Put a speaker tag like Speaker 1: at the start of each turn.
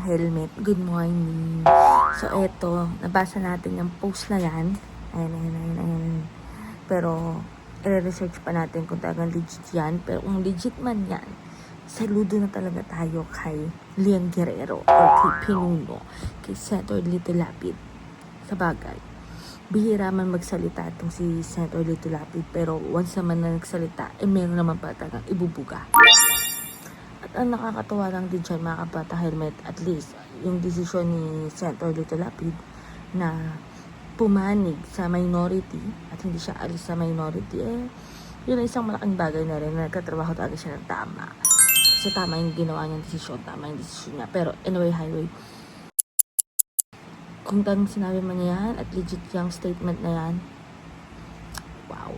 Speaker 1: helmet. Good morning. So, eto, nabasa natin yung post na yan. Ayan. Pero, i-research pa natin kung talagang legit yan. Pero kung legit man yan, saludo na talaga tayo kay Lian Guerrero o kay Pinuno, kay Senator Lito Lapid. Sa bagay, bihira man magsalita itong si Senator Lito Lapid, pero once naman na nagsalita, meron naman pa talagang ibubuga. At ang nakakatawa lang din dyan, mga kabata helmet, at least yung desisyon ni Senator Lito Lapid na pumanig sa minority at hindi siya alis sa minority, yun ay isang malaking bagay na rin na nagkatrabaho talaga siya ng tama. Kasi tama yung ginawa niyang desisyon, tama yung desisyon niya. Pero anyway, highway, kung talagang sinabi man niya yan at legit yung statement na yan, wow.